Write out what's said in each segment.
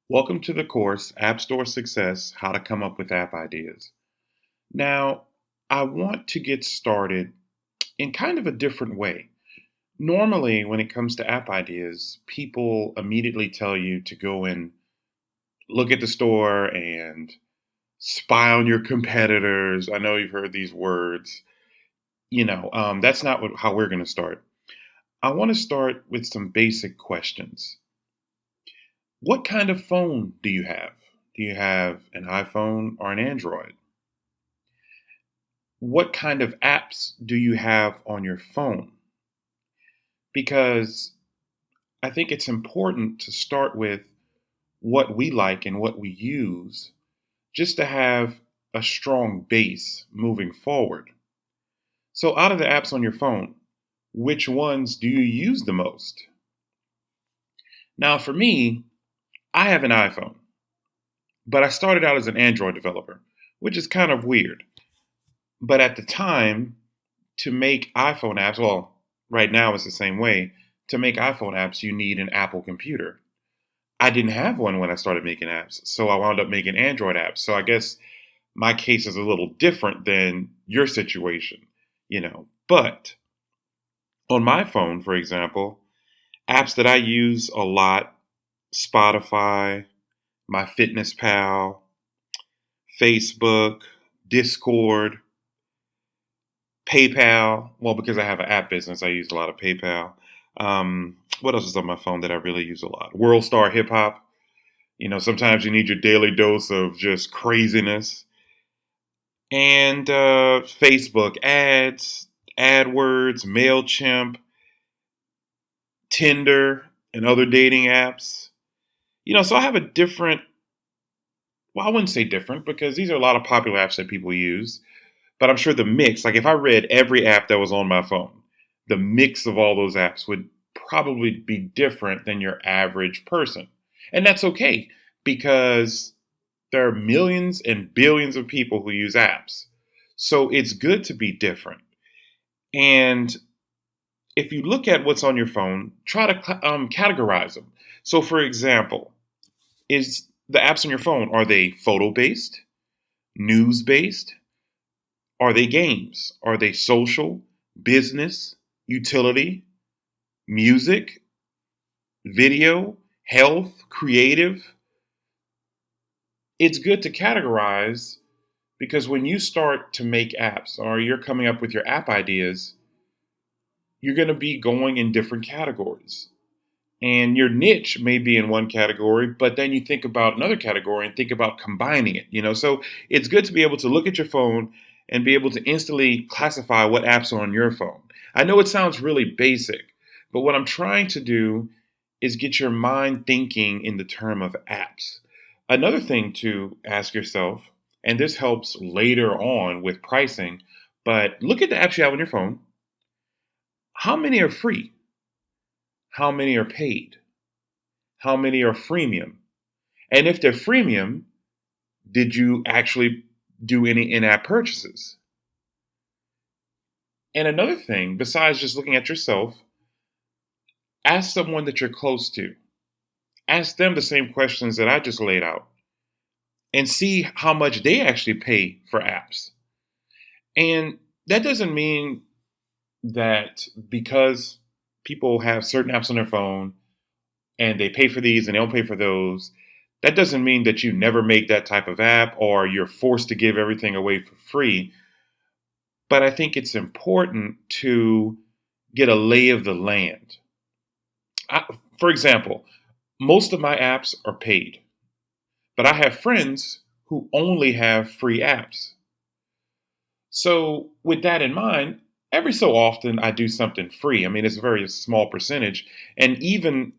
Welcome to the course App Store Success: How to Come Up with App Ideas. Now, I want to get started in kind of a different way. Normally, when it comes to app ideas, people immediately tell you to go and look at the store and spy on your competitors. I know you've heard these words. That's not how we're going to start. I want to start with some basic questions. What kind of phone do you have? Do you have an iPhone or an Android? What kind of apps do you have on your phone? Because I think it's important to start with what we like and what we use just to have a strong base moving forward. So, out of the apps on your phone, which ones do you use the most? Now, for me, I have an iPhone, but I started out as an Android developer, which is kind of weird. But at the time, to make iPhone apps, well, right now it's the same way. To make iPhone apps, you need an Apple computer. I didn't have one when I started making apps, so I wound up making Android apps. So I guess my case is a little different than your situation. But on my phone, for example, apps that I use a lot: Spotify, MyFitnessPal, Facebook, Discord, PayPal. Well, because I have an app business, I use a lot of PayPal. What else is on my phone that I really use a lot? WorldStar Hip Hop. Sometimes you need your daily dose of just craziness. And Facebook ads, AdWords, MailChimp, Tinder, and other dating apps. So I have a different, well, I wouldn't say different because these are a lot of popular apps that people use. But I'm sure the mix, like if I read every app that was on my phone, the mix of all those apps would probably be different than your average person. And that's okay because there are millions and billions of people who use apps. So it's good to be different. And if you look at what's on your phone, try to categorize them. So, for example, is the apps on your phone, are they photo based, news based? Are they games? Are they social, business, utility, music, video, health, creative? It's good to categorize because when you start to make apps or you're coming up with your app ideas, you're going to be going in different categories. And your niche may be in one category, but then you think about another category and think about combining it. So it's good to be able to look at your phone and be able to instantly classify what apps are on your phone. I know it sounds really basic, but what I'm trying to do is get your mind thinking in the term of apps. Another thing to ask yourself, and this helps later on with pricing, but look at the apps you have on your phone. How many are free? How many are paid? How many are freemium? And if they're freemium, did you actually do any in-app purchases? And another thing, besides just looking at yourself, ask someone that you're close to. Ask them the same questions that I just laid out and see how much they actually pay for apps. And that doesn't mean that because people have certain apps on their phone and they pay for these and they don't pay for those, that doesn't mean that you never make that type of app or you're forced to give everything away for free. But I think it's important to get a lay of the land. For example, most of my apps are paid, but I have friends who only have free apps. So, with that in mind, every so often I do something free. I mean, it's a very small percentage. And even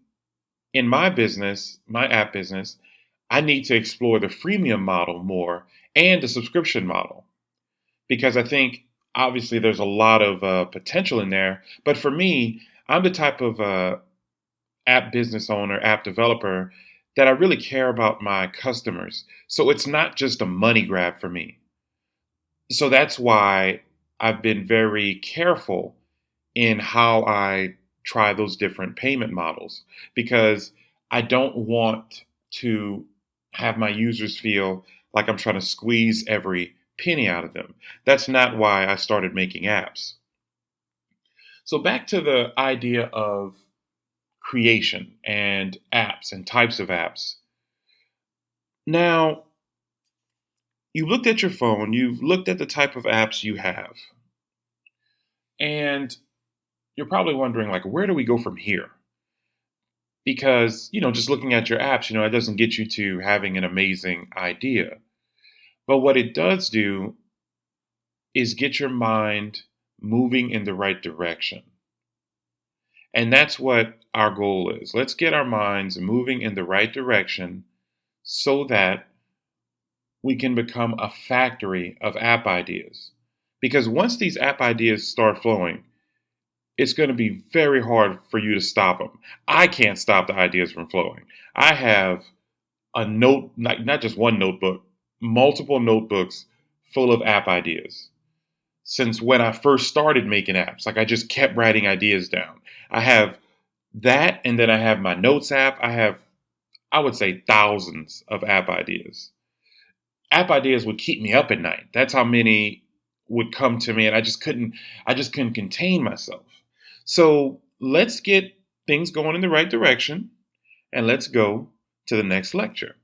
in my business, my app business, I need to explore the freemium model more and the subscription model because I think obviously there's a lot of potential in there. But for me, I'm the type of app business owner, app developer that I really care about my customers. So it's not just a money grab for me. So that's why I've been very careful in how I try those different payment models because I don't want to have my users feel like I'm trying to squeeze every penny out of them. That's not why I started making apps. So, back to the idea of creation and apps and types of apps. Now, you looked at your phone, you've looked at the type of apps you have, and you're probably wondering, like, where do we go from here? Because, just looking at your apps, it doesn't get you to having an amazing idea. But what it does do is get your mind moving in the right direction. And that's what our goal is. Let's get our minds moving in the right direction so that we can become a factory of app ideas. Because once these app ideas start flowing, it's going to be very hard for you to stop them. I can't stop the ideas from flowing. I have a note, not just one notebook, multiple notebooks full of app ideas. Since when I first started making apps, like I just kept writing ideas down. I have that, and then I have my notes app. I would say, thousands of app ideas. App ideas would keep me up at night. That's how many would come to me, and I just couldn't contain myself. So let's get things going in the right direction, and let's go to the next lecture.